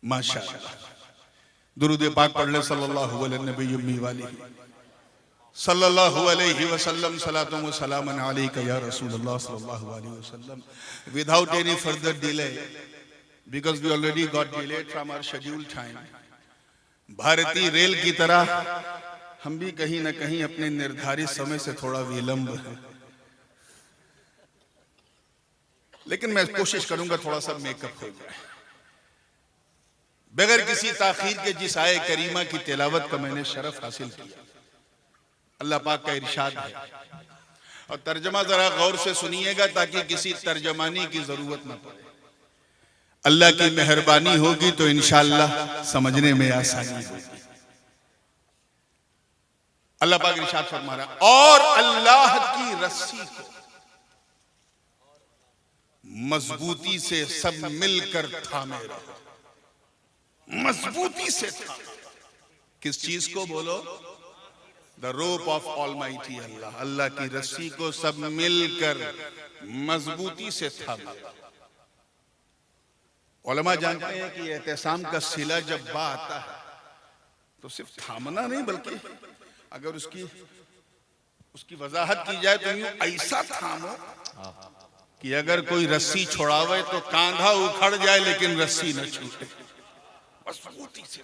माशाअल्लाह। दुरूद पाक पढ़ ले सल्लल्लाहु अलैहि वसल्लम सलातुम व सलामन अलैका या रसूलल्लाह सल्लल्लाहु अलैहि वसल्लम। Without any further delay, because we already got delayed from our scheduled time, भारतीय रेल की तरह हम भी कहीं न कहीं अपने निर्धारित समय से थोड़ा विलंब है, लेकिन मैं कोशिश करूंगा थोड़ा सा मेकअप हो जाए। बगैर किसी ताखीर के जिस आए करीमा की तिलावत का मैंने शरफ हासिल किया, अल्लाह पाक का इरशाद है, और तर्जमा जरा गौर से सुनिएगा ताकि किसी तर्जमानी की जरूरत न पड़े। अल्लाह की मेहरबानी होगी तो इंशाअल्लाह समझने में आसानी होगी। अल्लाह पाक इरशाद फरमा रहा, और अल्लाह की रस्सी को मजबूती से सब मिलकर थामे रहो। मजबूती से थामे। किस चीज को बोलो? द रोप ऑफ ऑलमाइटी अल्लाह। अल्लाह की रस्सी को सब मिलकर मजबूती से थामे। उलमा जानते हैं कि एहतसाम का सिला जब बा आता है तो सिर्फ थामना नहीं, बल्कि अगर उसकी वजाहत की जाए तो यूं ऐसा थामो कि अगर कोई रस्सी छोड़ावे तो कांधा उखड़ जाए लेकिन रस्सी न छूटे। मजबूती से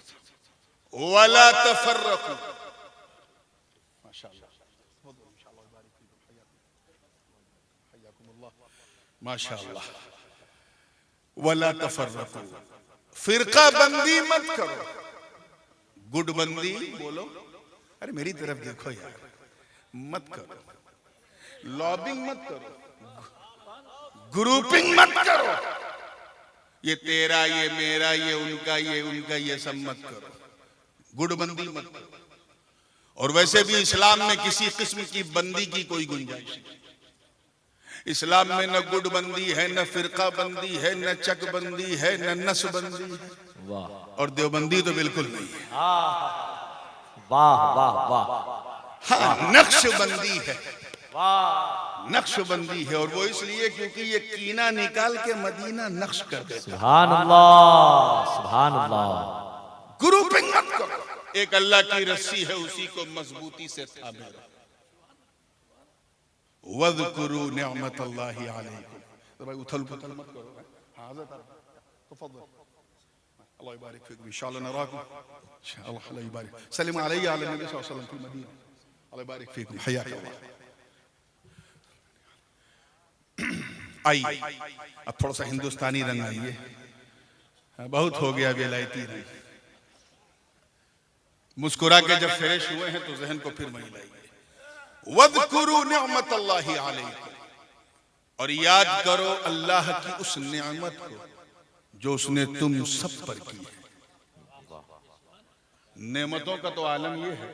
वला तफर्रकू। माशाअल्लाह। वला तफर्रकू, फिरका बंदी मत करो। गुट बंदी बोलो, अरे मेरी तरफ देखो यार, मत करो। लॉबिंग मत करो, ग्रुपिंग मत करो। ये तेरा, ये मेरा, ये उनका, ये सब मत करो। गुटबंदी मत करो। और वैसे भी इस्लाम में किसी किस्म की बंदी की कोई गुंजाइश नहीं। इस्लाम में न गुटबंदी है, न फिरका बंदी है, न चक बंदी है, न नस्बंदी है, और देवबंदी तो बिल्कुल नहीं है। वाह वाह वाह। हाँ, नक्शबंदी है। नक्शबंदी है, और वो इसलिए क्योंकि ये कीना निकाल के मदीना नक्श कर देता है। सुभान अल्लाह, सुभान अल्लाह। ग्रुपिंग मत करो। एक अल्लाह की रस्सी है, उसी को मजबूती से थामे रखो। वज़कुरू निअमतल्लाहि अलैकुम। तो भाई उथल पुथल मत करो। हाज़र तफद्दल। अल्लाह यबारिक फीकुम। इंशाअल्लाह नराकुम। इंशाअल्लाह अल्लाह यबारिक। सल्लु अलैहि अला नबी सल्लल्लाहु अलैहि वसल्लम फी मदीना। अल्लाह यबारिक फीकुम। हयाकल्लाह। आइए अब थोड़ा सा हिंदुस्तानी रंग आइए। बहुत हो गया बेलायती रंग। मुस्कुरा के जब फ्रेश हुए हैं तो जहन को फिर वहीं लाइए। वज़कुरू निअमतल्लाहि अलैकुम, और याद करो अल्लाह की उस नेमत को जो उसने तुम सब पर की है। नेमतों का तो आलम ये है,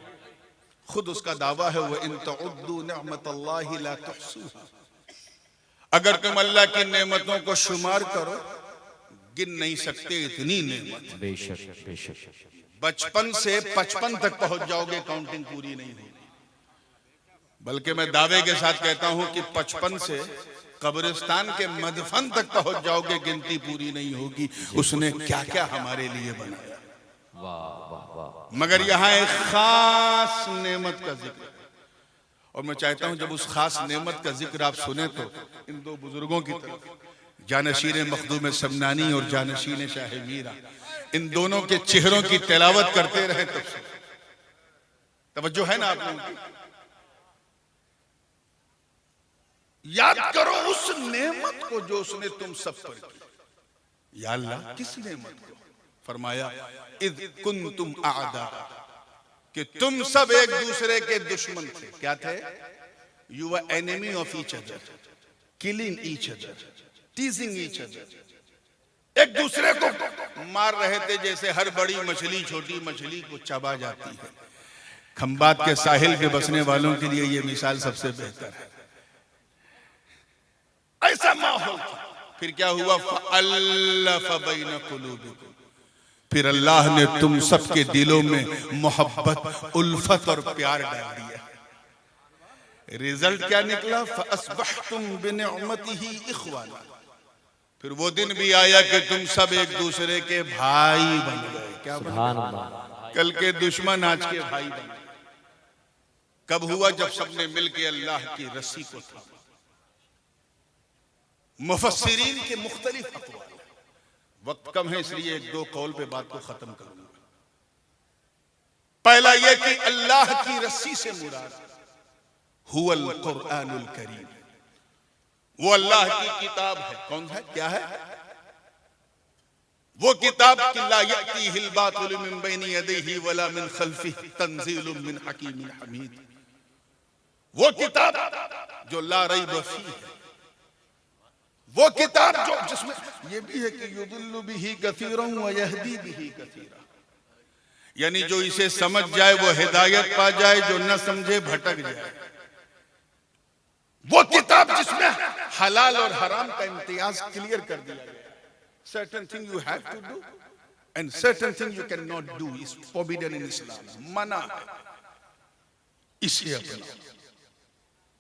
खुद उसका दावा है, वह इन तउद्दू निअमतल्लाहि ला तुहसूहा। अगर तुम अल्लाह की नेमतों को शुमार करो गिन नहीं सकते इतनी नेमत। बेशक बेशक। बचपन से 55 तक पहुंच जाओगे, काउंटिंग पूरी नहीं होगी। बल्कि मैं दावे के साथ कहता हूं कि 55 से कब्रिस्तान के मदफन तक पहुंच जाओगे, गिनती पूरी नहीं होगी। उसने क्या क्या हमारे लिए बनाया। वाह वाह वाह। मगर यहां एक खास नेमत का जिक्र है, और मैं चाहता हूं जब उस खास नेमत का जिक्र आप सुने तो इन दो बुजुर्गों की तरफ, जानशीन मखदूम समनानी और जानशीन शाह मीरा, इन दोनों के चेहरों की तिलावत करते रहे। तब तवज्जो है ना आप लोगों की? याद करो उस नेमत को जो उसने तुम सब पर की। या अल्लाह, किस नेमत को? फरमाया इद कुंतुम आदा, कि तुम सब एक दूसरे के दुश्मन थे। क्या थे? You were enemy of each other, killing each other, टीजिंग each other. एक दूसरे को मार रहे थे जैसे हर बड़ी मछली छोटी मछली को चबा जाती है। खंबात के साहिल पे बसने वालों के लिए यह मिसाल सबसे बेहतर है। ऐसा माहौल था। फिर क्या हुआ? फअल्लफ़ बैन क़ुलूबिकुम, फिर अल्लाह ने तुम सबके दिलों में मोहब्बत, उल्फत और प्यार डाल दिया। रिजल्ट क्या निकला? फअस्बहतुम बिनिअमतिही इख्वाना, फिर वो दिन भी आया कि तुम सब एक दूसरे के भाई बन गए। क्या बन सुभान गए? अल्लाह। कल के दुश्मन आज के भाई बन गए। कब हुआ? जब सबने मिलकर अल्लाह की रस्सी को थामा। मुफस्सिरीन के मुख्तलिफ अक़वाल, वक्त कम है इसलिए एक दो कौल पे बात को खत्म करूंगा। पहला यह कि अल्लाह की रस्सी से मुराद हुवल कुरानुल करीम, वो अल्लाह की किताब है। कौन है? क्या है? वो किताब कि ला यअतीहिल बातिलु मिन बैनि यदैहि वला मिन खल्फिही तंज़ीलुम मिन हकीमिन हमीद। वो किताब जो ला रैब फीह है, वो किताब जो जिसमें ये भी है कि युदिल्लु बिही कसीरन व यहदी बिही कसीरा, यानी जो इसे समझ जाए वो हिदायत पा जाए, जो न समझे भटक जाए। वो किताब जिसमें हलाल और हराम का इम्तियाज क्लियर कर दिया गया। Certain thing you have to do and certain thing you can not do is forbidden in Islam, मना है। इसे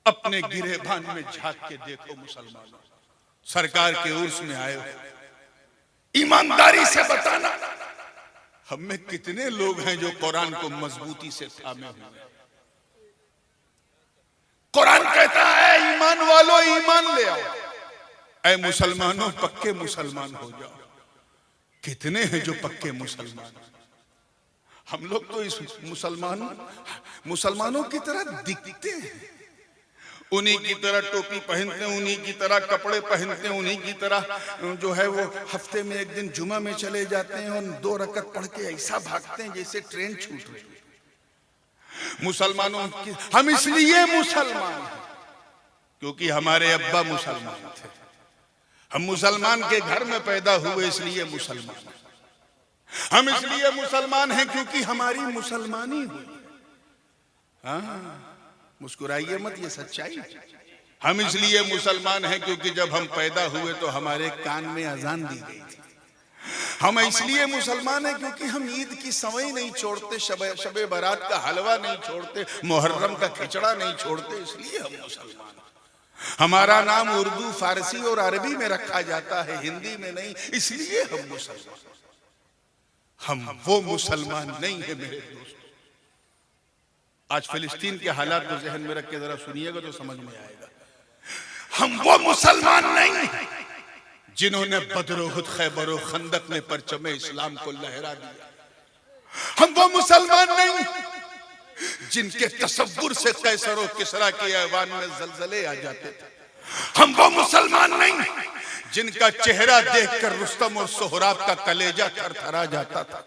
अपने गिरेबान में झांक के देखो मुसलमानों, सरकार के उर्स में आए हो, ईमानदारी से बताना हम में कितने लोग हैं जो कुरान को मजबूती से थामे हुए हैं। कुरान कहता है ईमान वालों ईमान ले आओ, ऐ मुसलमानों पक्के मुसलमान हो जाओ। कितने हैं जो पक्के मुसलमान? हम लोग तो इस मुसलमानों की तरह दिखते हैं, उन्हीं की तरह टोपी पहनते हैं, उन्हीं की तरह कपड़े पहनते हैं, उन्हीं की तरह जो है वो हफ्ते में एक दिन जुमा में चले जाते हैं और 2 रकत पढ़ के ऐसा भागते हैं जैसे ट्रेन छूट रही है। मुसलमानों की हम इसलिए मुसलमान हैं क्योंकि हमारे अब्बा मुसलमान थे। हम मुसलमान के घर में पैदा हुए इसलिए मुसलमान। हम इसलिए मुसलमान हैं क्योंकि हमारी मुसलमानी हुई। हाँ, मुस्कुराइए मत, ये सच्चाई। हम इसलिए मुसलमान हैं क्योंकि जब हम पैदा हुए तो हमारे कान में अजान दी गई थी। हम इसलिए मुसलमान हैं क्योंकि हम ईद की सवई नहीं छोड़ते, शबे बारात का हलवा नहीं छोड़ते, मुहर्रम का खिचड़ा नहीं छोड़ते, इसलिए हम मुसलमान हैं। हमारा नाम उर्दू, फारसी और अरबी में रखा जाता है, हिंदी में नहीं, इसलिए हम मुसलमान। हम वो मुसलमान नहीं है मेरे दोस्त। आज फिलिस्तीन के हालात को जहन में रख के जरा सुनिएगा तो समझ में आएगा। हम वो मुसलमान नहीं हैं जिन्होंने बदर, उहद, खैबर और खंदक में परचमे इस्लाम को लहरा दिया। हम वो मुसलमान नहीं जिनके तसव्वुर से कैसर और किसरा के ऐवान में जलजले आ जाते थे। हम वो मुसलमान नहीं जिनका चेहरा देखकर रुस्तम और सोहराब का कलेजा थरथरा जाता था।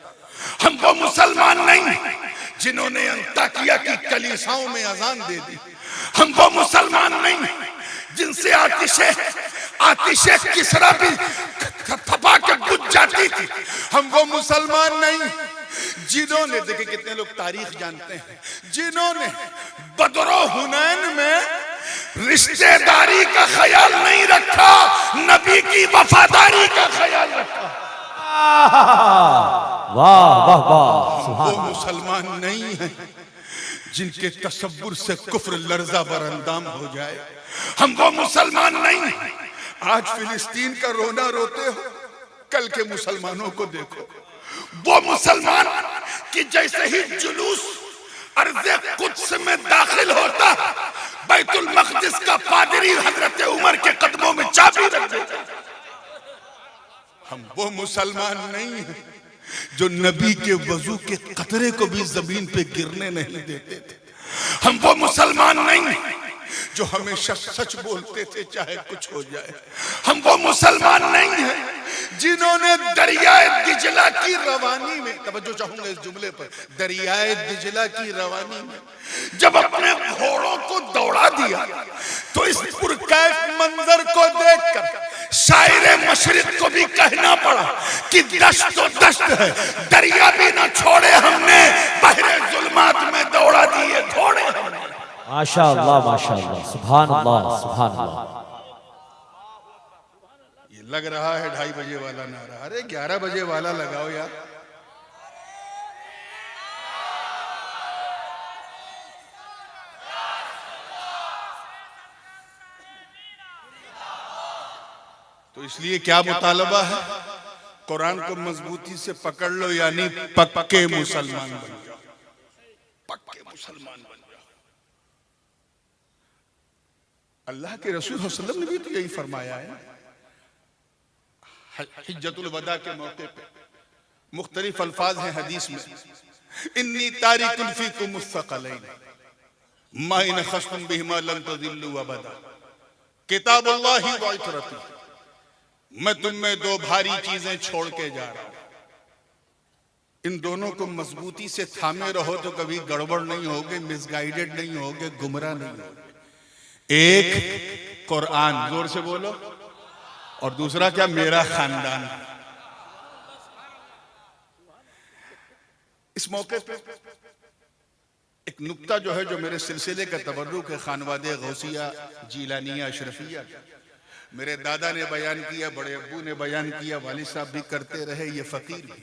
हम वो मुसलमान नहीं जिन्होंने अंताकिया की कलीसाओं में अजान दे दी। हम वो मुसलमान नहीं जिनसे आतिशे किसरा भी थपा के बुझ जाती थी। हम वो मुसलमान नहीं जिन्होंने, देखिए कितने लोग तारीख जानते हैं, जिन्होंने बदर हुनैन में रिश्तेदारी का ख्याल नहीं रखा, नबी की वफादारी का ख्याल रखा। वाह वाह वाह। वो मुसलमान नहीं है जिनके तसव्वुर से कुफ्र लर्जा बरंदाम हो जाए। हम वो मुसलमान नहीं। आज फिलिस्तीन का रोना रोते हो, कल के मुसलमानों को देखो। वो मुसलमान कि जैसे ही जुलूस अर्ज़े कुद्स में दाखिल होता, बैतुल मक़दिस का पादरी हजरत उमर के कदमों में चाबी रख देता। हम वो मुसलमान नहीं हैं जो नबी के वजू के कतरे को भी जमीन पे गिरने नहीं देते थे। हम वो मुसलमान नहीं जो हमेशा सच बोलते थे चाहे कुछ हो जाए। हम वो मुसलमान नहीं हैं जिन्होंने दरियाए दिजला की रवानी में, तवज्जो चाहूंगा इस जुमले पर, दरियाए दिजला की रवानी में जब अपने घोड़ों को दौड़ा दिया तो इस पुरकैफ मंजर को देखकर शायरे मशरिक को भी कहना पड़ा कि दश्त तो दश्त है, दरिया भी ना छोड़े हमने, बहरे जुल्मात में दौड़ा दिए घोड़े हमने। माशाअल्लाह माशाअल्लाह, सुभान अल्लाह सुभान अल्लाह। ये लग रहा है 2:30 बजे वाला नारा, अरे 11 बजे वाला लगाओ यार। तो तो इसलिए क्या मुतालबा है, कुरान को मजबूती से पकड़ लो, यानी पक्के मुसलमान बन जाओ, पक्के मुसलमान बन जाओ। अल्लाह के रसूल सल्लल्लाहु अलैहि वसल्लम ने भी तो यही फरमाया है। हिज्जतुल वदा के मौके पे मुख्तलिफ अल्फाज हैं हदीस में, इन्नी तारिकुन फीकुम मुस्तक़लैन मा इन खस्तुम बिहिमा लन तज़िल्लु अबदा किताबुल्लाहि व इतरती, मैं तुम में दो भारी चीजें छोड़ के जा रहा हूं, इन दोनों को मजबूती से थामे रहो तो कभी गड़बड़ नहीं होगे, मिसगाइडेड नहीं होगे, गुमराह नहीं होगे। एक कुरान, जोर से बोलो, और दूसरा क्या, मेरा खानदान। इस मौके पे एक नुक्ता जो है, जो मेरे सिलसिले का तबर्रुक है, खानवादे गौसिया जीलानिया अशरफिया, मेरे दादा ने बयान किया, बड़े अब्बू ने बयान किया, वालिद साहब भी करते रहे, ये फकीर भी।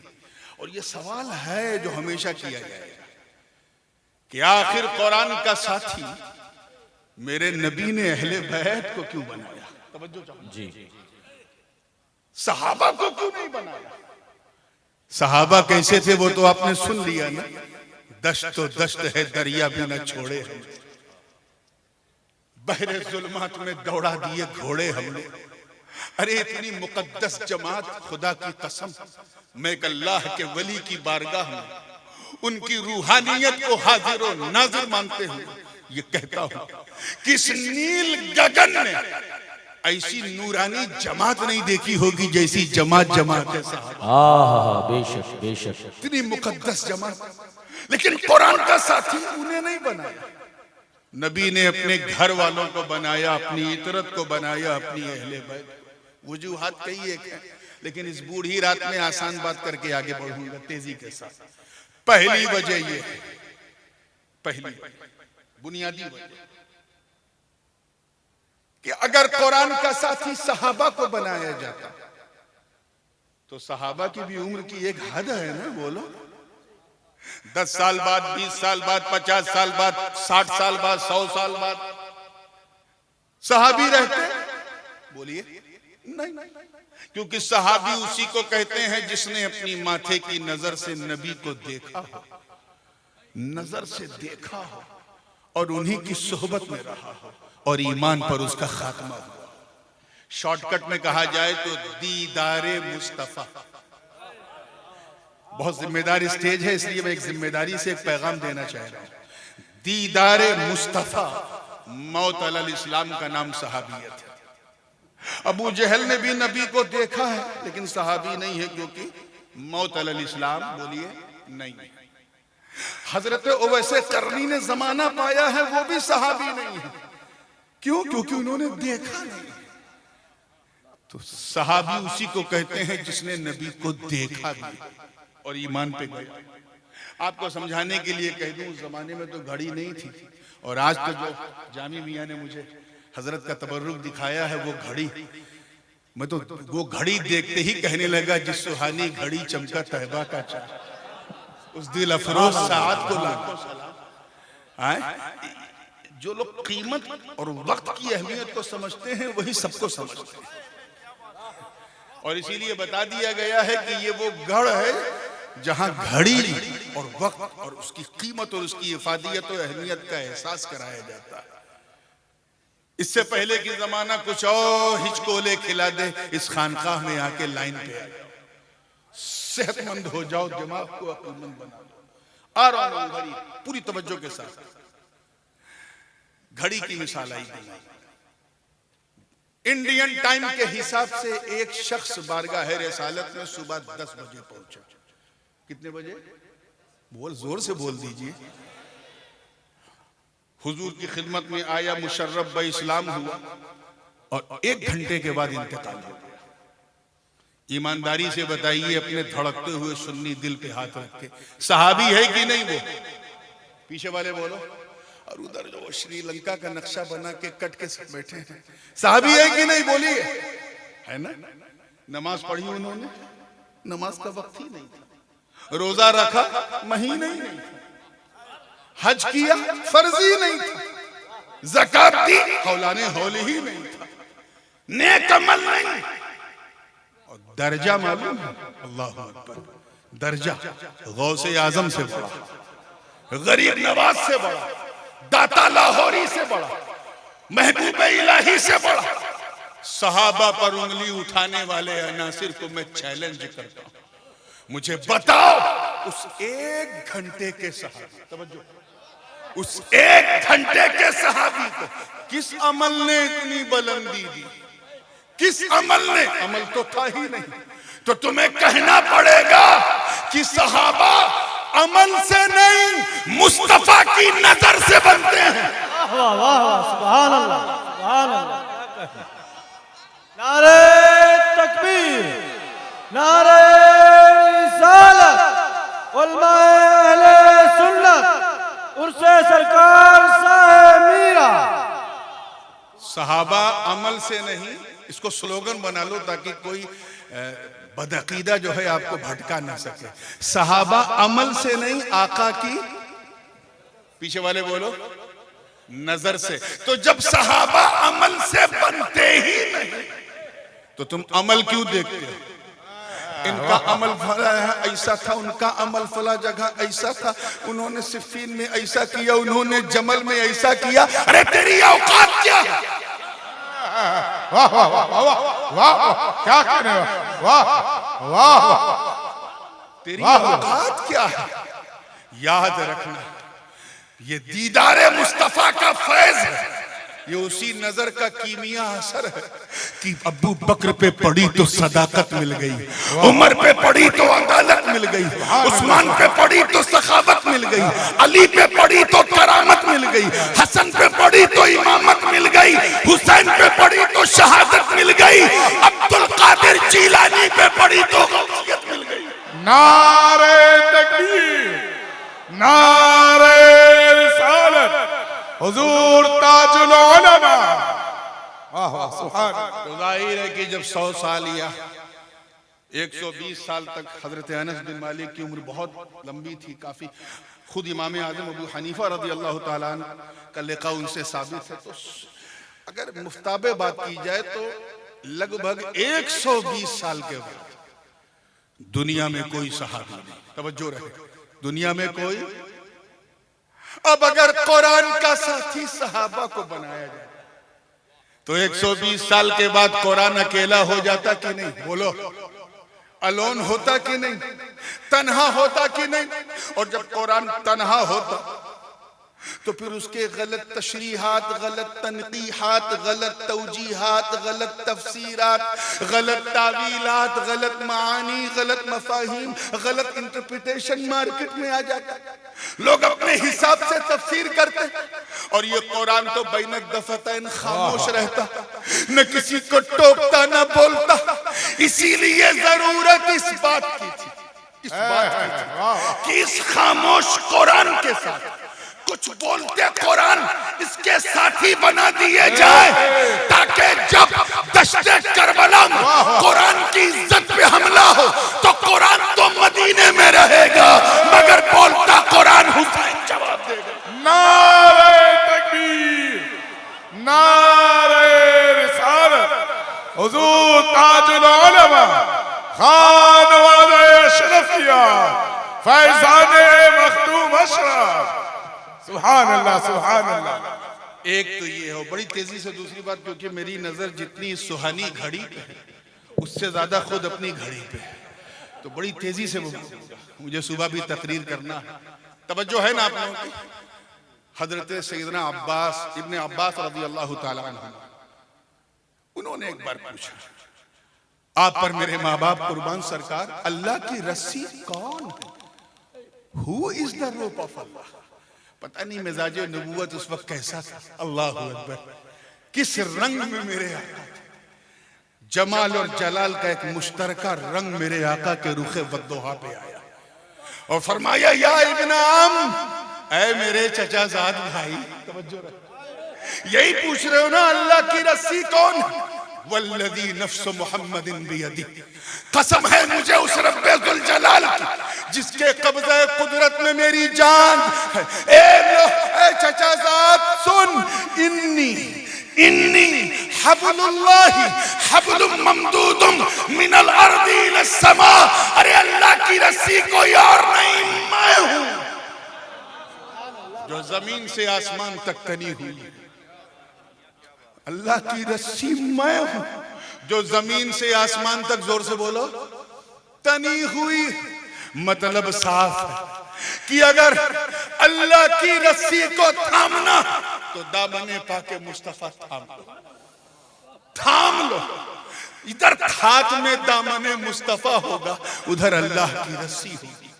और ये सवाल है जो हमेशा किया जाएगा कि आखिर कुरान का साथी मेरे नबी ने अहले बैत को क्यों बनाया? तवज्जो जी। सहाबा को क्यों नहीं बनाया? सहाबा कैसे थे वो तो आपने सुन लिया ना, दश्त तो दश्त है, दरिया भी न छोड़े, बहरे जुल्मात में दौड़ा दिए घोड़े हमने। अरे इतनी मुकद्दस जमात, खुदा की कसम, मैं एक अल्लाह के वली की बारगाह में उनकी रूहानियत को हाजिर और नाजिर मानते हुए ये कहता हूं कि इस नील गगन ने ऐसी नूरानी जमात नहीं देखी होगी जैसी जमात के साथ। बेशक बेशक, इतनी मुकद्दस जमात, लेकिन कुरान का साथी उन्हें नहीं बनाया। नबी ने अपने घर वालों को बनाया, अपनी इतरत को बनाया, अपनी अहले बैत। वजूहात कई एक है, लेकिन इस बूढ़ी रात में आसान बात करके आगे बढ़ूंगा तेजी के साथ। पहली वजह ये है, पहली बुनियादी वजह कि अगर कुरान का साथी सहाबा को बनाया जाता तो सहाबा की भी उम्र की एक हद है ना, बोलो। 10 साल बाद, 20 साल बाद, 50 साल बाद, 60 साल बाद, 100 साल बाद सहाबी रहते? बोलिए नहीं, क्योंकि सहाबी उसी को कहते हैं जिसने अपनी माथे की नजर से नबी को देखा हो, नजर से देखा हो और उन्हीं की सोहबत में रहा हो और ईमान पर उसका खात्मा हुआ। शॉर्टकट में कहा जाए तो दीदारे मुस्तफा। बहुत जिम्मेदार स्टेज है, इसलिए मैं एक जिम्मेदारी से एक पैगाम देना चाह रहा हूं। दीदारे मुस्तफा, मौत अलल इस्लाम का नाम सहाबियत है। अबू जहल ने भी नबी को देखा है, लेकिन सहाबी नहीं है, क्योंकि मौत अलल इस्लाम, बोलिए नहीं। हजरत ओवैसे करनी ने जमाना पाया है, वो भी सहाबी नहीं है। क्यों? क्योंकि उन्होंने देखा नहीं। तो सहाबी उसी को कहते हैं जिसने नबी को देखा भी और ईमान पे गया। आपको समझाने के लिए कह दूं, उस जमाने में तो घड़ी नहीं थी, और आज तो जो जामी मियां ने मुझे हजरत का तबर्रुक दिखाया है वो घड़ी, मैं तो वो घड़ी देखते ही कहने लगा, जिस सुहानी घड़ी चमका तहबा का चाँद, उस दिल अफरोज साथ को लाखों सलाम। जो लोग कीमत और वक्त की अहमियत को समझते हैं वही सबको समझते हैं, और इसीलिए बता दिया गया है कि ये वो गढ़ है जहां घड़ी और वक्त और उसकी कीमत और उसकी इफादियत और अहमियत का एहसास कराया जाता है। इससे पहले की जमाना कुछ और, हिचकोले खिला दे, इस खानकाह में आके लाइन पे आ जाओ, सेहतमंद हो जाओ, दिमाग को अक्लमंद बना लो। आ रहा हूं घड़ी, पूरी तवज्जो के साथ। घड़ी की मिसाल आई दी। इंडियन टाइम के हिसाब से एक शख्स बारगाह रिसालत में सुबह 10 बजे पहुंचा। कितने बजे? बोल, जोर से बोल दीजिए। हुजूर की खिदमत में आया, मुशर्रफ ब इस्लाम हुआ और 1 घंटे के बाद इंतकाल हो गया। ईमानदारी से बताइए, अपने धड़कते हुए सुन्नी दिल पे हाथ रख के, सहाबी है कि नहीं? वो पीछे वाले बोलो। और उधर जो श्रीलंका का नक्शा बना के कट के सब बैठे हैं, सहाबी है कि नहीं? बोलिए, है ना? नमाज पढ़ी उन्होंने, नमाज का वक्त ही नहीं था। रोजा रखा, महीने ही नहीं था। हज किया, फर्जी नहीं था। ज़कात दी, हौलाने हौले ही नहीं था। नेक अमल नहीं, दर्जा मालूम है? अल्लाह अकबर, दर्जा गौसे आजम से बड़ा, गरीब नवाज से बड़ा, दाता लाहौरी से बड़ा, महबूब इलाही से बड़ा। सहाबा पर उंगली उठाने वाले अनासिर को मैं चैलेंज करता हूं, मुझे बताओ उस एक घंटे के सहाबी, तवज्जो, उस एक घंटे के सहाबी को किस अमल ने इतनी बुलंदी दी? किस अमल ने? अमल तो था ही नहीं। तो तुम्हें कहना पड़ेगा कि सहाबा अमल से नहीं मुस्तफा की नजर से बनते हैं। वाह वाह वाह, सुभान अल्लाह, सुभान अल्लाह। नारे तकबीर, नारे रिसालत, उलमाए अहले सुन्नत, उर्से सरकार साहे मीरा। सहाबा अमल से नहीं, इसको स्लोगन बना लो ताकि कोई बदअकीदा जो है आपको भटका ना सके। सहाबा अमल से नहीं, आका की, पीछे वाले बोलो, नजर से। तो जब सहाबा अमल से बनते ही नहीं तो तुम अमल क्यों देखते हो? इनका अमल फला ऐसा था, उनका अमल फला जगह ऐसा था, उन्होंने सिफ़ीन में ऐसा किया, उन्होंने जमल में ऐसा किया। अरे तेरी औकात क्या है? वाह वाह वाह वाह वाह, क्या कह रहे हो? वाह वाह, तेरी औकात क्या है? याद रखना, ये दीदारे मुस्तफा का फैज है, ये उसी नजर का कीमिया असर है कि अबू बकर पे पड़ी तो सदाकत मिल गई, उमर पे पड़ी तो अदालत मिल गई, उस्मान पे पड़ी तो सखावत मिल गई, अली पे पड़ी तो करामत मिल गई, हसन पे पड़ी तो इमामत मिल गई, हुसैन पे पड़ी तो शहादत मिल गई, अब्दुल कादिर जीलानी पे पड़ी तो गौसियत मिल गई। नारे तकबीर, नारे रिसालत, हुजूर ताजुल उलमा। वाह वाह, सुभान। तो जाहिर है कि जब 100 साल या 120 साल तक हजरत अनस बिन मालिक की उम्र बहुत लंबी थी, काफी, खुद इमाम आजम अबू हनीफा रज़ी अल्लाह ताला अन्हु का लिक़ा उनसे साबित है। तो अगर मुफ्ताबे बात की जाए तो लगभग 120 साल के बाद दुनिया में कोई सहाबी नहीं, तवज्जो रहे, दुनिया में कोई। अब अगर कुरान का साथी सहाबा को बनाया जाए तो 120 साल के बाद कुरान अकेला हो जाता कि नहीं? बोलो, अलोन होता कि नहीं? तन्हा होता कि नहीं? और जब कुरान तन्हा होता तो फिर उसके गलत तशरीहात, गलत तनकीहात, गलत तौजीहात, गलत तफसीरात, गलत तावीलात, गलत मानी, गलत मफाहिम, गलत इंटरप्रिटेशन मार्केट में आ जाता। लोग अपने हिसाब से तफसीर करते और ये कुरान तो बैनक दफतैन खामोश रहता, न किसी को टोकता न बोलता। इसीलिए जरूरत इस बात की थी, इस बात की थी कि इस खामोश कुरान के साथ कुछ बोलते कुरान इसके साथी बना दिए जाए, ताकि जब दश्ते करबला में कुरान की इज्जत पे हमला हो तो कुरान तो मदीने में रहेगा मगर बोलता कुरान हुसैन जवाब देगा। नारे तकबीर, नारे रिसालत, हुजूर ताजुल उलमा, खान वाले अशरफिया, फैजान मखदूम अशरफ। सुभान अल्लाह, सुभान अल्लाह। एक तो ये हो, बड़ी तेजी से दूसरी बात, क्योंकि मेरी नजर जितनी सुहानी घड़ी पे है उससे ज्यादा खुद अपनी घड़ी पे है, तो बड़ी तेजी से मुझे सुबह भी तकरीर करना है। तवज्जो है ना आप लोगों की? हजरत सैयदना अब्बास इब्ने अब्बास रज़ी अल्लाह ताला अन्हु, उन्होंने एक बार पूछा, आप पर मेरे माँ बाप कुर्बान सरकार, अल्लाह की रस्सी कौन है? Who is the rope of Allah? पता नहीं मिजाज नबूवत उस वक्त कैसा था। अल्लाह अकबर, किस रंग में मेरे आका थे। जमाल और जलाल का एक मुश्तरका रंग मेरे आका के रुखे वद्दोहा पे आया और फरमाया, या इब्न अम, ऐ मेरे चचाजाद भाई, तवज्जो रख, यही पूछ रहे हो ना अल्लाह की रस्सी कौन है? वल्लज़ी नफ्स मुहम्मदिन बियदी, कसम है मुझे उस रब्बे जुल जलाल की जिसके कब्ज़े कुदरत में मेरी जान है। ए चचाजाद सुन, इन्नी इन्नी हब्लुल्लाहि हब्लुम ममदूदुम मिनल अर्दी समा, अरे अल्लाह की रस्सी कोई और नहीं, मैं हूं जो जमीन से आसमान तक तनी हुई। अल्लाह की रस्सी मैं हूं जो जमीन से आसमान तक, जोर से बोलो, तनी हुई। मतलब साफ है कि अगर अल्लाह की रस्सी को थामना तो दामने पाके मुस्तफा थाम लो। इधर हाथ में दामने मुस्तफा होगा, उधर अल्लाह की रस्सी होगी।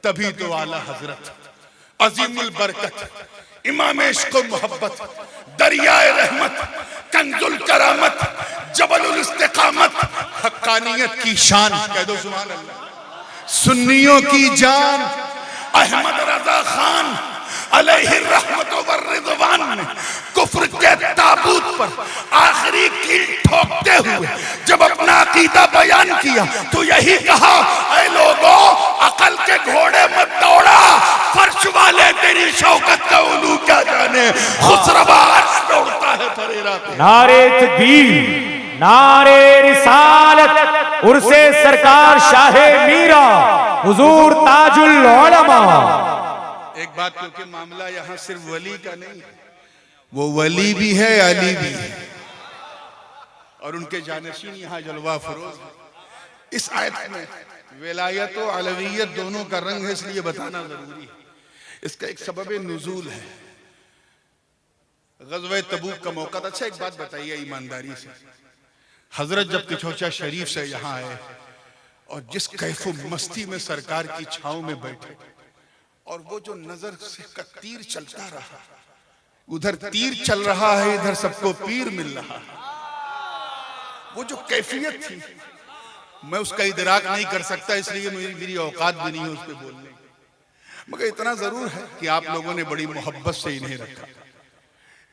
तभी तो आला हजरत अजीमुल बरकत, इमाम इश्क व मोहब्बत, दरियाए रहमत, कंजुल करामत, जबलुल इस्तिकामत, हक्कानियत की शान, कह दो सुभान अल्लाह, सुन्नियों की जान अहमद रजा खान अलैहि रहमत व रिज़वान ने कुफ्र के ताबूत पर आखिरी कील ठोकते हुए जब अपना अकीदा बयान किया तो यही कहा, ऐ लोगों, अकल के घोड़े मत दौड़ा, फर्श वाले तेरी शौकत का उलू क्या जाने, खुसरवा अर्श दौड़ता है फरेरा पे। नारे तकबीर, नारे रिसालत, उर्से सरकार शाहे मीरा, हुजूर ताजुल उलमा। एक बात, क्योंकि मामला यहाँ सिर्फ वली का नहीं है, वो वली भी है, अली भी है, और उनके जानशीन यहाँ जलवा फरोज है। इस आयत में विलायत और अलवियत दोनों का रंग है, इसलिए बताना जरूरी है। इसका एक सबब नुजूल है, ग़ज़वा तबूक का मौका था। अच्छा एक बात बताइए ईमानदारी से, हजरत जब किचौचा शरीफ से यहाँ आए और जिस कैफो मस्ती में सरकार की छांव में बैठे, और वो जो नजर से का तीर चलता रहा, उधर तीर चल रहा है, इधर सबको पीर मिल रहा है, वो जो कैफियत थी मैं उसका इदराक नहीं कर सकता, इसलिए मेरी औकात भी नहीं है उस पर बोलने। मगर इतना जरूर है कि आप लोगों ने बड़ी मोहब्बत से इन्हें रखा,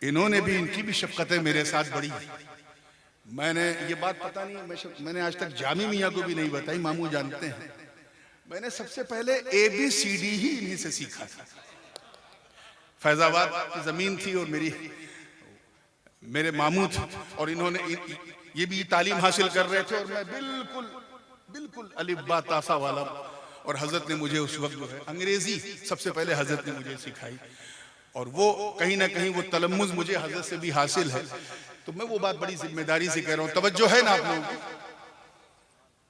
इन्होंने भी, इनकी भी शफ़क़तें मेरे साथ बड़ी। मैंने ये बात पता नहीं, मैंने आज तक जामी मियाँ को भी नहीं बताई, मामू जानते हैं, मैंने सबसे पहले ABCD ही इन्हीं से सीखा था। फैजाबाद की जमीन थी और मेरे मामू थे, और इन्होंने ये भी तालीम हासिल कर रहे थे, और मैं बिल्कुल अलिफ बा तासा वाला, और हजरत ने मुझे उस वक्त जो है अंग्रेजी सबसे पहले हजरत ने मुझे सिखाई, और वो कहीं ना कहीं वो तलम्मुज़ मुझे हजरत से भी हासिल है। तो मैं वो बात बड़ी जिम्मेदारी से कह रहा हूँ, तवज्जो है ना आप लोगों की?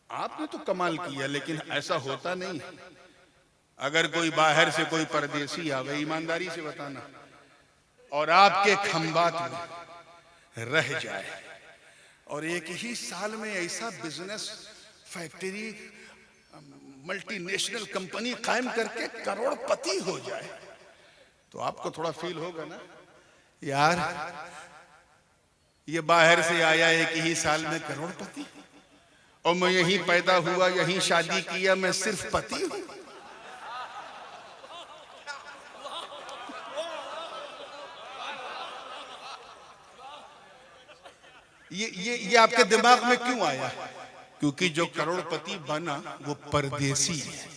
आपने तो कमाल किया, लेकिन ऐसा होता नहीं। अगर कोई बाहर से कोई परदेसी आवे, ईमानदारी से बताना, और आपके खंबात में रह जाए, और एक ही साल में ऐसा बिजनेस, फैक्ट्री, मल्टीनेशनल कंपनी कायम करके करोड़पति हो जाए, तो आपको थोड़ा फील होगा ना, यार ये बाहर से आया एक ही साल में करोड़पति, और मैं यहीं पैदा हुआ, यहीं शादी किया, मैं सिर्फ पति हूं। ये आपके दिमाग में क्यों आया? क्योंकि जो करोड़पति बना वो परदेसी है।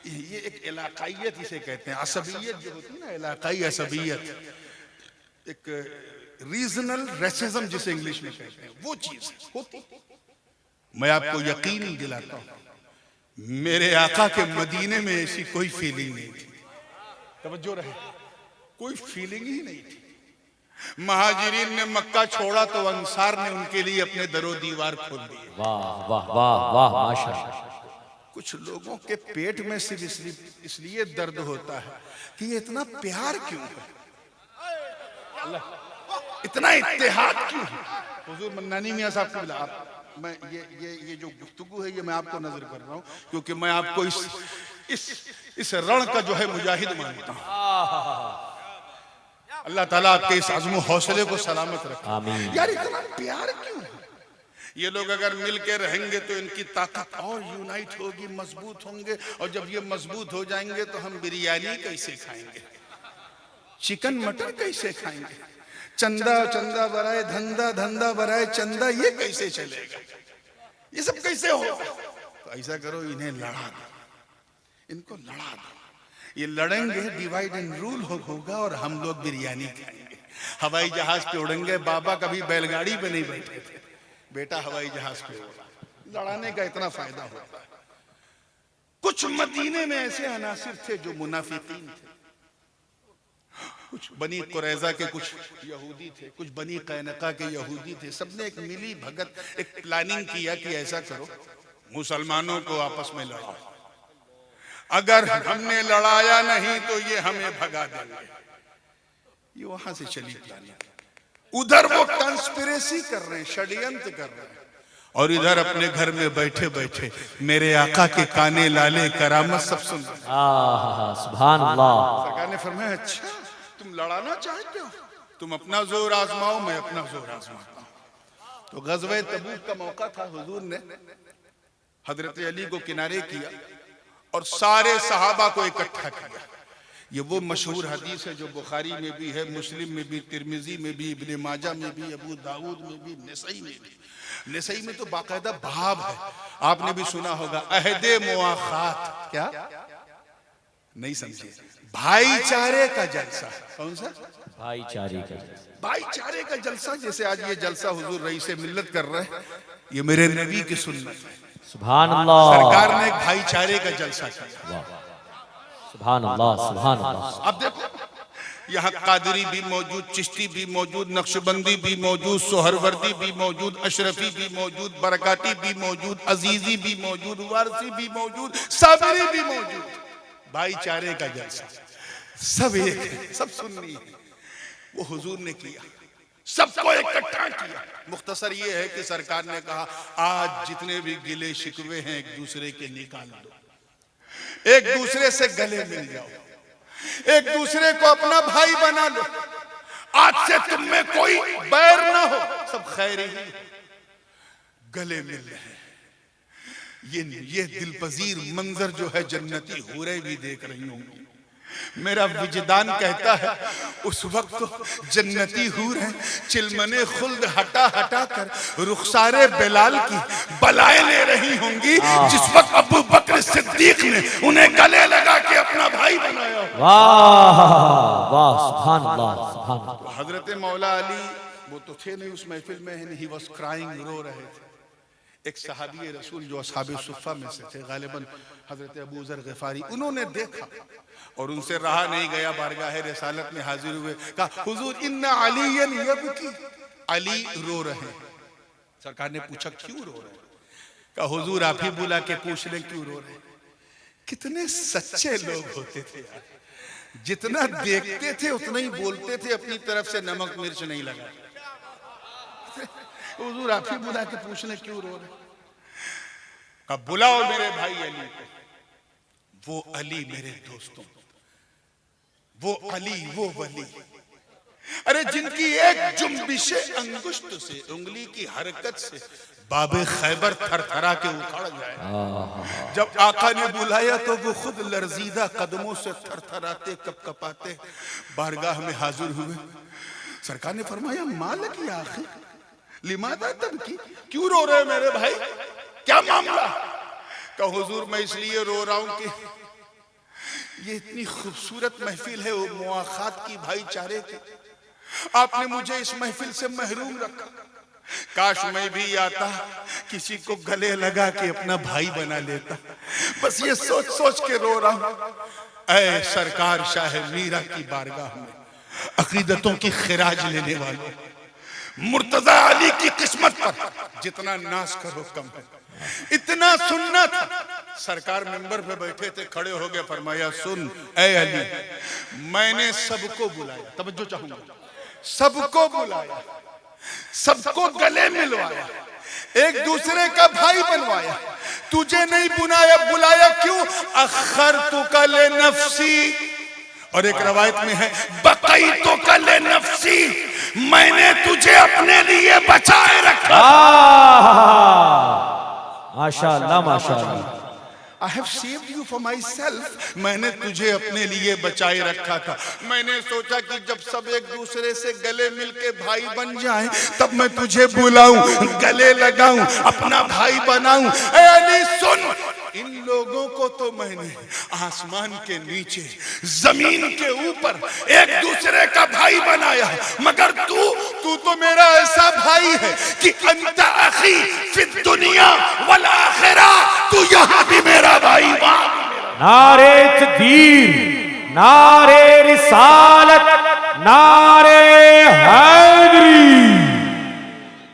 ये एक इलाकाइयत इसे कहते हैं, असबियत जो होती है ना, इलाकाई असबियत, एक रीजनल रेसिज्म जिसे इंग्लिश में कहते हैं, वो चीज होती। मैं आपको यकीन दिलाता हूं, मेरे आका के मदीने में ऐसी कोई फीलिंग नहीं थी। तवज्जो रहे, कोई फीलिंग ही नहीं थी। महाजिरीन ने मक्का छोड़ा तो अंसार ने उनके लिए अपने दरो दीवार खोल दिए। वाह वाह वाह वाह, माशाअल्लाह। कुछ लोगों के पेट में सिर्फ इसलिए दर्द होता है कि ये इतना प्यार क्यों है, इतना इत्तेहाद क्यों है। हुजूर मन्नानी मियां साहब को बुला, मैं ये जो गुफ्तगू है ये मैं आपको नजर कर रहा हूँ, क्योंकि मैं आपको इस रण का जो है मुजाहिद मानता हूँ। अल्लाह ताला आपके इस आज़म हौसले को सलामत रखे। आमीन। यार इतना प्यार क्यों है? ये लोग अगर मिल के रहेंगे तो इनकी ताकत और यूनाइट होगी, मजबूत होंगे, और जब ये मजबूत हो जाएंगे तो हम बिरयानी कैसे खाएंगे, चिकन मटन कैसे खाएंगे, चंदा चंदा बराए धंधा, धंधा बराए चंदा, ये कैसे चलेगा, ये सब कैसे होगा? तो ऐसा करो, इन्हें लड़ा दो, इनको लड़ा दो, ये लड़ेंगे, डिवाइड एंड रूल होगा, और हम लोग बिरयानी खाएंगे, हवाई जहाज पे उड़ेंगे। बाबा कभी बैलगाड़ी पे नहीं बैठे थे, बेटा हवाई जहाज पे उड़ा। लड़ाने का इतना फायदा होता है। कुछ मदीने में ऐसे अनासिर थे जो मुनाफिकीन थे, कुछ बनी कुरैजा के कुछ यहूदी थे, कुछ बनी कैनका के यहूदी थे। सबने एक मिली भगत, एक प्लानिंग किया कि ऐसा करो, मुसलमानों को आपस में लड़ाओ, अगर हमने लड़ाया नहीं तो ये हमें भगा देंगे। ये वहां से चली प्लानिंग। उधर वो कंस्पिरेसी कर रहे हैं, षड्यंत्र कर रहे हैं, और इधर अपने घर में बैठे बैठे मेरे आका के काने लाले करामत सब सुन रहे हैं। सुभान अल्लाह। सरकार ने फरमाया, अच्छा तुम लड़ाना चाहते हो, तुम अपना जोर आजमाओ, मैं अपना जोर आजमाता हूं। तो गज़वे तबूक का मौका था, हुजूर ने हजरत अली को किनारे किया और सारे सहाबा को इकट्ठा किया। ये वो मशहूर हदीस है जो बुखारी में भी है, मुस्लिम में भी, तिरमिजी में भी, इब्ने माजा में भी, अबू दाऊद में भी, नसई में भी। नसई में तो बाकायदा बाब है, आपने भी सुना होगा, अहदे मुआखात। क्या नहीं समझे? भाईचारे का जलसा। कौन सा? भाईचारे का जलसा। भाईचारे का जलसा। जैसे आज ये जलसा हुजूर रईस मिल्लत कर रहे हैं, ये मेरे नबी की सुन्नत है। सुभान अल्लाह। सरकार ने एक भाईचारे का जलसा किया। सुभान अल्लाह, सुभान अल्लाह। अब देखो, यहाँ कादरी भी मौजूद, चिश्ती भी मौजूद, नक्शबंदी भी मौजूद, सोहरवर्दी भी मौजूद, अशरफी भी मौजूद, बरकाती भी मौजूद, अजीजी भी मौजूद, वारसी भी मौजूद, साबरी भी मौजूद। भाईचारे का जलसा, सब एक है, सब सुन्नी है। वो हुजूर ने किया, सबको इकट्ठा किया। मुख्तसर ये है कि सरकार ने कहा, आज जितने भी गिले शिकवे हैं एक दूसरे के निकाल दो, एक दूसरे से गले मिल जाओ, एक दूसरे को अपना भाई बना लो। आज से तुम में कोई बैर ना हो, सब खैर ही गले मिल रहे हैं। ये दिलपजीर मंजर जो है जन्नती हूरें भी देख रही होंगी। मेरा विजदान कहता है उस वक्त तो जन्नती हूर हैं चिलमने खुल्द हटा हटा कर रुखसारे बिलाल की बलाएं ले रही होंगी, जिस वक्त अबू बकर सिद्दीक ने उन्हें गले लगा के अपना भाई बनाया। वाह वाह, सुभान अल्लाह, सुभान अल्लाह। हजरत मौला अली वो तो थे नहीं उस महफिल में, ही वाज क्राइंग, रो रहे थे। एक सहाबी रसूल जो असहाबे सुफ़ा में से थे, गालिबन हजरत अबू ज़र ग़िफ़ारी, उन्होंने देखा और उनसे रहा नहीं गया, बारगाह रिसालत में हाजिर हुए, कहा हुजूर इन्ना अलीयन यबकी, अली रो रहे हैं। सरकार ने पूछा क्यों रो रहे हैं? कहा हुजूर आप ही बुला के पूछ लें क्यों रो रहे हैं। कितने सच्चे लोग होते थे यार, जितना देखते थे उतना ही बोलते थे, अपनी तरफ से नमक मिर्च नहीं लगा। हुजूर आप ही बुला के पूछ लें क्यों रो रहे। कहा बुलाओ मेरे भाई अली को। वो अली मेरे दोस्तों, वो अली, वो वली, अरे जिनकी एक जुम्बिशे अंगुष्ठ से, उंगली की हरकत से बाबे खैबर थरथरा के उखड़ जाए। जब आका ने बुलाया तो वो खुद लर्जीदा कदमों से थरथराते कपकपाते बारगाह में हाजिर हुए। सरकार ने फरमाया मालक या आखिर लिमादा तब की, क्यों रो रहे मेरे भाई, क्या मामला? कहा हुजूर मैं इसलिए रो रहा हूं कि ये इतनी खूबसूरत महफिल है वो मुआखात की, भाईचारे की, आपने मुझे इस महफिल से महरूम रखा। काश मैं भी आता, किसी को गले लगा के अपना भाई बना लेता। बस ये सोच सोच के रो रहा हूं। ऐ सरकार शाह मीरा की बारगाह में अकीदतों की खिराज लेने वालों, मुर्तजा अली की किस्मत पर जितना नाज करो कम है। इतना सुनना था। सरकार मिंबर पे बैठे थे, खड़े हो गए, फरमाया सुन ऐ अली, मैंने सबको बुलाया, तवज्जो चाहूंगा, सबको बुलाया, सबको गले मिलवाया, एक दूसरे का भाई बनवाया, तुझे नहीं बुलाया क्यों? अखरतुका ले नफ्सी, और एक रवायत में है बक़ैतुका ले नफ्सी, मैंने तुझे अपने लिए बचाए रखा। माशाअल्लाह, माशाअल्लाह। I have saved you for myself, मैंने तुझे अपने लिए बचाए रखा था। मैंने सोचा कि जब सब एक दूसरे से गले मिलके भाई बन जाएं, तब मैं तुझे बुलाऊं, गले लगाऊं, अपना भाई बनाऊं। ऐ अली सुन, इन लोगों को तो मैंने आसमान के नीचे जमीन के ऊपर एक दूसरे का भाई बनाया, मगर तू तो मेरा ऐसा भाई है कि अंत अखी फिद दुनिया वल आखिरा, तू यहाँ भी मेरा भाई। नारे तकबीर, नारे रिसालत, नारे हैदरी।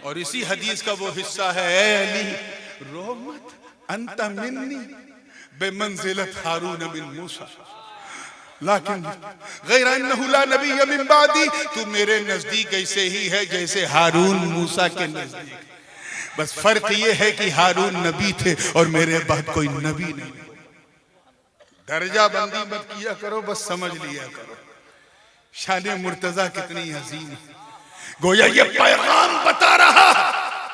और इसी हदीस का वो हिस्सा है, ऐ अली रो मत, अंत मिन्नी बेमंजिलत हारून बिन मूसा, लेकिन गैर अन्नहु ला नबी मिन बादी, तू मेरे नजदीक ऐसे ही है जैसे हारून मूसा के नजदीक। बस फर्क ये है कि हारून नबी थे और मेरे बाद कोई नबी नहीं। दर्जा बंदी मत किया करो, बस समझ लिया करो शान मुर्तजा कितनी अजीम है। गोया ये पैगाम बता रहा,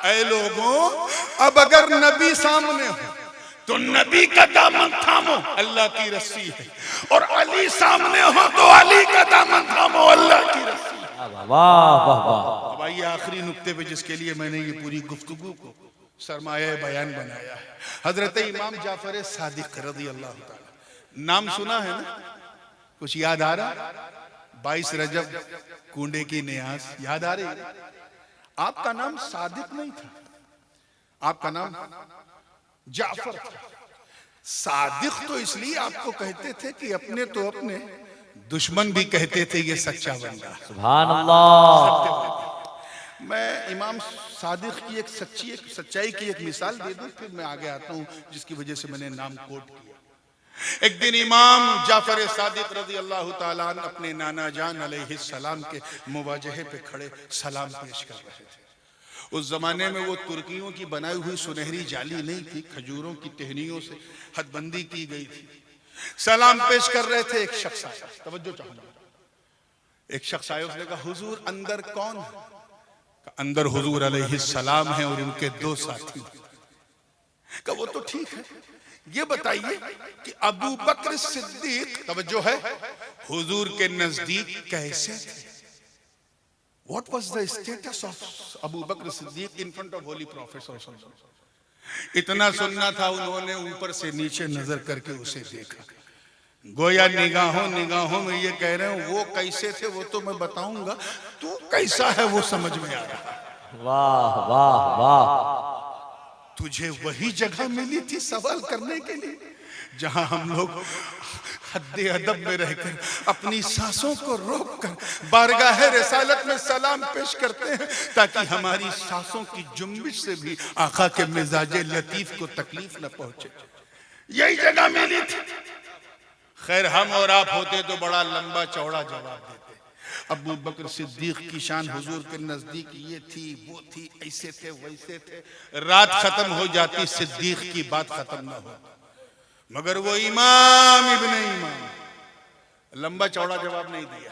ऐ लोगों, अब अगर नबी सामने हो तो नबी का दामन थामो, अल्लाह की रस्सी है, और अली सामने हो तो अली का दामन थामो, अल्लाह की रस्सी है। वाह वाह वाह। अब आइए आखिरी नुक्ते पे, जिसके लिए मैंने ये पूरी गुफ्तगू को सरमाया बयान बनाया है। हजरत इमाम जाफर सादिक रज़ी अल्लाह ताला, नाम सुना है ना? कुछ याद आ रहा? 22 रजब कूंडे की न्यास याद आ रही? आपका नाम सादिक नहीं था, आपका नाम जाफर था। सादिक तो इसलिए आपको कहते थे कि अपने तो अपने दुश्मन भी कहते थे ये सच्चा बंदा। सुभान अल्लाह। मैं इमाम सादिक की एक सच्चाई की एक मिसाल दे दूं, फिर मैं आगे आता हूं जिसकी वजह से मैंने नाम कोट किया। एक दिन इमाम जाफर सादिक रज़ी अल्लाह ताला अन्हु अपने नाना जान अलैहिस्सलाम के मुवाजहे पे खड़े सलाम पेश कर रहे थे। उस जमाने में वो तुर्कियों की बनाई हुई सुनहरी जाली नहीं थी, खजूरों की टहनियों से हदबंदी की गई थी। सलाम पेश कर रहे थे, एक शख्स आया, तवज्जो चाहूंगा, एक शख्स आया, उसने कहा हुजूर अंदर कौन है? अंदर हुजूर अलैहिस्सलाम हैं और उनके 2 साथी। कहा वो तो ठीक है, ये बताइए कि अबू बकर सिद्दीक, तवज्जो है, हुजूर के नजदीक कैसे थे? What was the status of Abu Bakr Siddiq in front of Holy Prophet sallallahu alaihi wasallam? इतना सुनना था, उन्होंने ऊपर से नीचे नजर करके उसे देखा। गोया निगाहों में ये कह रहे हैं वो कैसे थे वो तो मैं बताऊंगा, तू कैसा है वो समझ में आ रहा है। वाह वाह वाह। तुझे वही जगह मिली थी सवाल करने के लिए जहां हम लोग हद्दे अदब में रहकर अपनी सांसों को रोककर बारगाह रिसालत में सलाम पेश करते हैं, ताकि हमारी सांसों की जुम्बिश से भी आका के मिजाजे लतीफ को तकलीफ न पहुंचे। यही जगह मिली थी। खैर हम और आप होते तो बड़ा लंबा चौड़ा जवाब देते। अबू बकर सिद्दीक की शान हुजूर के नजदीक ये थी, वो थी, ऐसे थे, वैसे थे। रात खत्म हो जाती, सिद्दीक की बात खत्म ना हो, मगर वो इमाम इब्ने इमाम लंबा चौड़ा जवाब नहीं दिया,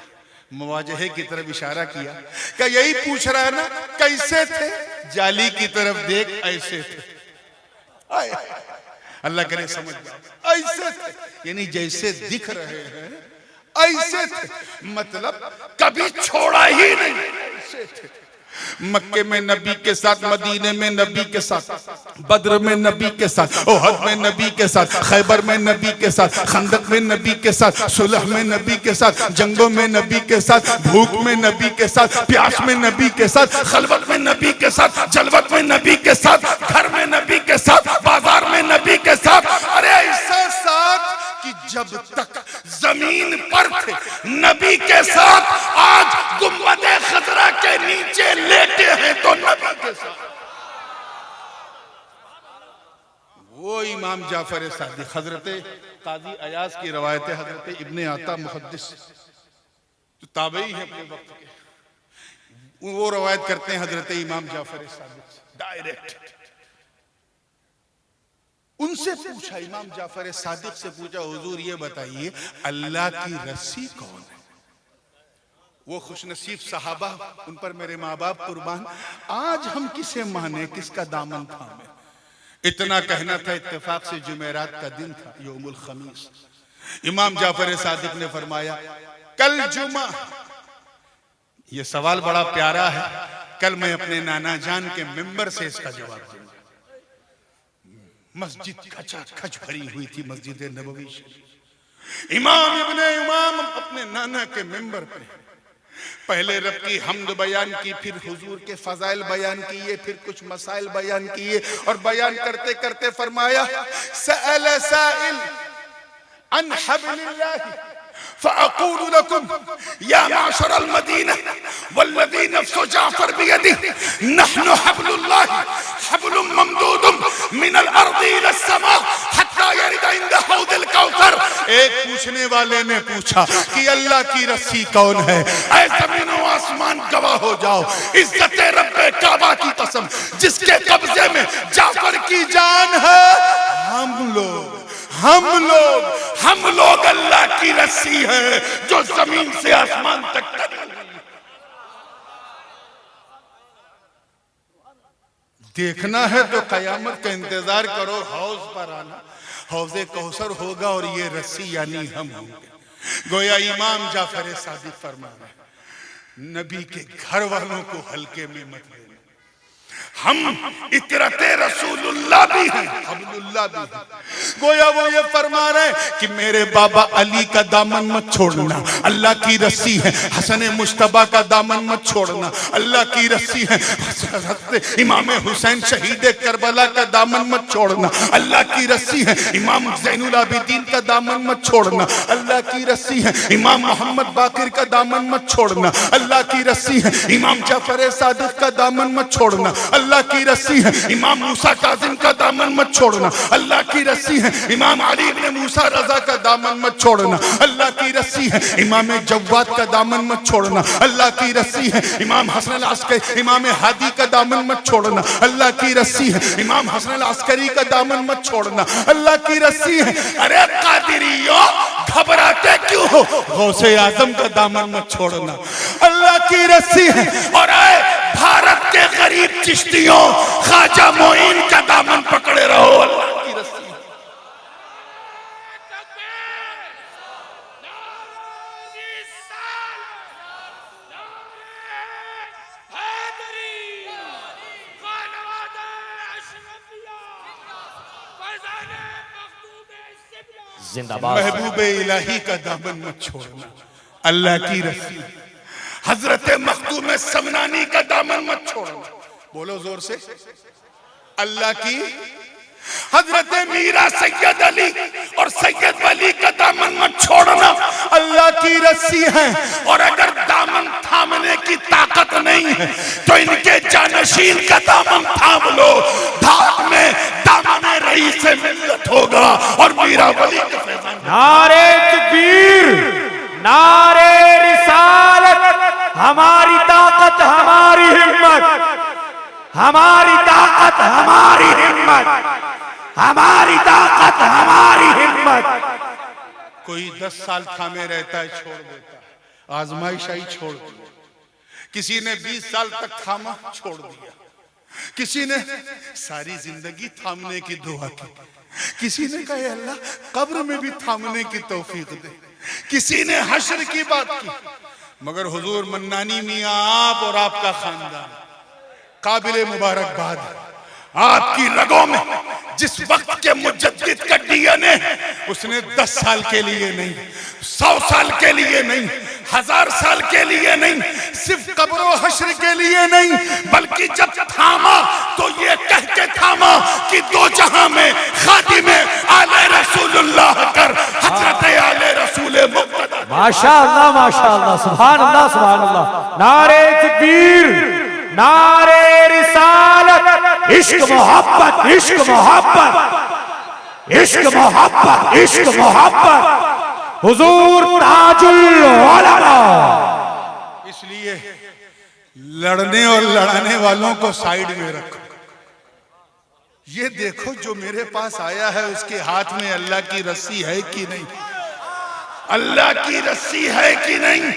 मुवाजहे की तरफ इशारा किया। क्या यही पूछ रहा है ना कैसे थे? जाली की तरफ देख, ऐसे थे। अल्लाह करे समझ जाओ, ऐसे थे यानी जैसे दिख रहे हैं ऐसे थे, मतलब कभी छोड़ा ही नहीं, ऐसे थे। मक्के में नबी के साथ, मदीने में नबी के साथ, बद्र में नबी के साथ, ओहद में नबी के साथ, खैबर में नबी के साथ, खंदक में नबी के साथ, सुलह में नबी के साथ, जंगों में नबी के साथ, भूख में नबी के साथ, प्यास में नबी के साथ, खलवत में नबी के साथ, जलवत में नबी के साथ, घर में नबी के साथ, बाजार में नबी के साथ। अरे ऐसा साथ कि जब तक जमीन पर थे नबी के साथ, आज गुंबद खजरा के नीचे लेटे हैं तो नबी के साथ। वो इमाम जाफर सादिक, हजरत काजी अयाज की रवायत है, हजरत इब्ने आता मुहद्दिस जो ताबई है अपने वक्त के, वो रवायत करते हैं हजरत इमाम जाफर सादिक डायरेक्ट। उनसे पूछा, इमाम जाफर सादिक से पूछा, हुजूर ये बताइए अल्लाह की रस्सी कौन है? वो खुशनसीब सहाबा, उन पर मेरे माँ बाप कुर्बान, आज हम किसे माने, किसका दामन थामे? इतना कहना था, इत्तेफाक से जुमेरात का दिन था, यौमुल खमीस। इमाम जाफर सादिक ने फरमाया कल जुमा। ये सवाल बड़ा प्यारा है, कल मैं अपने नाना जान के मिंबर से इसका जवाब दूंगा। मस्जिद खचाखच भरी हुई थी, मस्जिद नबवी शरीफ। इमाम इब्ने इमाम अपने नाना के मिंबर पे पहले रब की हम्द बयान की, फिर हुजूर के फजाइल बयान किए, फिर कुछ मसाइल बयान किए, और बयान करते करते फरमाया सअल साइल अन हब्लिल्लाह फ़अक़ूलु लकुम या माशरल मदीना वल्लज़ी नफ़्सु जाफ़र बियदिही नहनु हब्लुल्लाह हब्लुम ममदूदुम मिनल अर्ज़ि इलस समा हत्ता यरिदा इंदा हौदिल कौसर। एक पूछने वाले ने पूछा कि अल्लाह की रस्सी कौन है? ऐ ज़मीन व आसमान गवाह हो जाओ, इज्जत रब्बे काबा की कसम, जिसके कब्जे में जाफर की जान है, हम लोग अल्लाह की रस्सी है जो जमीन से आसमान तक तनी हुई। देखना है तो कयामत का इंतजार करो, हौज पर आना, हौजे कौसर होगा और ये रस्सी यानी हम होंगे। गोया इमाम जाफर सादिक फरमा रहे हैं, नबी के घर वालों को हल्के में मत लेना। हम इतरते रसूलुल्लाह भी हैं, हब्लुल्लाह भी हैं। गोया वो ये फरमा रहे कि मेरे बाबा अली का दामन मत छोड़ना, अल्लाह की रस्सी है। हसन मुश्तबा का दामन मत छोड़ना, अल्लाह की रस्सी है। इमाम हुसैन शहीद करबला का दामन मत छोड़ना, अल्लाह की रस्सी है। इमाम ज़ैनुल आबिदीन का दामन मत छोड़ना, अल्लाह की रस्सी है। इमाम मोहम्मद बाकिर का दामन मत छोड़ना, अल्लाह की रस्सी है। इमाम जाफर सादिक का दामन मत छोड़ना, अल्लाह की रस्सी है। इमाम मूसा काजिम का दामन मत छोड़ना, अल्लाह की रस्सी है। इमाम अली इब्ने मूसा रजा का दामन मत छोड़ना, अल्लाह की रस्सी है। इमाम जव्वाद का दामन मत छोड़ना, अल्लाह की रस्सी है। इमाम हसन अल अस्करी, इमाम हादी का दामन मत छोड़ना, अल्लाह की रस्सी है। इमाम हसन अल अस्करी का दामन मत छोड़ना, अल्लाह की रस्सी है। अरे कादिरियो घबराते क्यों हो? गौसे आजम का दामन मत छोड़ना, अल्लाह की रस्सी है। और आए भारत के गरीब चिश्तियों, ख्वाजा मोइन का दामन पकड़े रहो, अल्लाह की रस्सी। जिंदाबाद। महबूबे इलाही का दामन मत छोड़ना, अल्लाह की रस्सी। हजरत मखदूम समनानी का दामन मत छोड़ना, बोलो जोर से, अल्लाह की। हजरत मीरा सैयद अली और सैयद वली का दामन मत छोड़ना, अल्लाह की रस्सी है। और अगर दामन थामने की ताकत नहीं है तो इनके जानशीन का दामन थाम लो, धाक में दामन रईस से मिल्लत होगा और मीरा वली का फैजान। नारे तकबीर, नारे रिसालत, हमारी ताकत हमारी हिम्मत, हमारी ताकत हमारी हिम्मत, हमारी ताकत हमारी हिम्मत। कोई 10 साल थामे रहता है, छोड़ देता है, आजमाइशाई छोड़ दी। किसी ने 20 साल तक थामा, छोड़ दिया। किसी ने सारी जिंदगी थामने की दुआ की। किसी ने कहा अल्लाह कब्र में भी थामने की तौफीक दे। किसी ने हश्र की बात की। मगर हुजूर मन्नानी मियां, आप और आपका खानदान काबिले मुबारकबाद है। आपकी रगों में जिस वक्त के मुजद्दिद का डीएनए, उसने 10 साल के लिए नहीं, 100 साल के लिए नहीं, 1000 साल के लिए नहीं, सिर्फ कब्र हश्र के लिए नहीं, बल्कि जब थामा तो ये कह के थामा कि दो जहां में खादिमे आले रसूलुल्लाह कर, हजरत आले रसूल मुक़्तदा। माशाअल्लाह माशाअल्लाह, सुभान अल्लाह सुभान अल्लाह। नारे तकबीर, नारे रिसालत, इश्क मोहब्बत, इश्क मोहब्बत, इश्क मोहब्बत, इश्क मोहब्बत, हुजूर ताजुल उलमा। इसलिए लड़ने और लड़ाने वालों को साइड में रखो। ये देखो जो मेरे पास आया है उसके हाथ में अल्लाह की रस्सी है कि नहीं, अल्लाह की रस्सी है कि नहीं।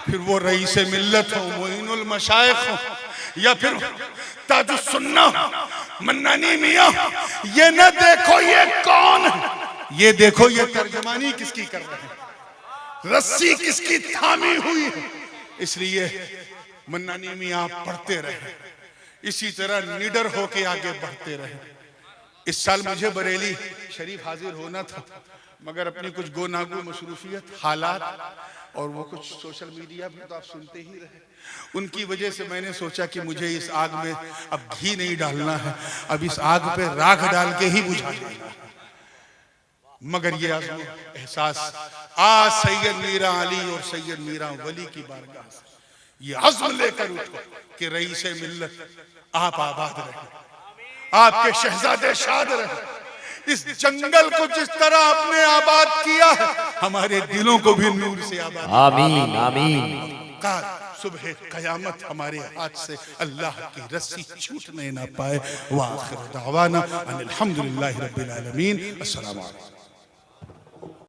फिर वो रईस मिल्लत हो, मोइनुल मशाइख हो, या फिर ताजुस सुन्ना मन्नानी मियां, ये न देखो ये कौन है, ये देखो ये तर्जमानी किसकी कर रहे हैं, रस्सी किसकी थामी हुई है। इसलिए मन्नानी मियां पढ़ते रहे, इसी तरह निडर होके आगे बढ़ते रहे। इस साल मुझे बरेली शरीफ हाजिर होना था, मगर अपनी कुछ गोनागो मसरूफियत, हालात और वो कुछ सोशल मीडिया पर तो आप सुनते ही रहे, उनकी वजह से मैंने सोचा कि मुझे इस आग में अब घी नहीं डालना है, अब इस आग पे राख डाल के ही बुझा देना है। मगर ये आज़म एहसास आज सैयद मीरा अली और सैयद मीरा वली की बारगाह से ये अज़्म लेकर उठो कि रईस मिल्लत आप आबाद रहे, आपके शहजादे शाद रहे। इस जंगल को जिस तरह आपने आबाद किया है, हमारे दिलों को भी नूर से आबाद। आमीन आमीन। सुबह कयामत हमारे हाथ से अल्लाह की रस्सी छूटने ना पाए। व आखिर दावाना अनिल हम्दुलिल्लाहि रब्बिल आलमीन। अस्सलामु अलैकुम।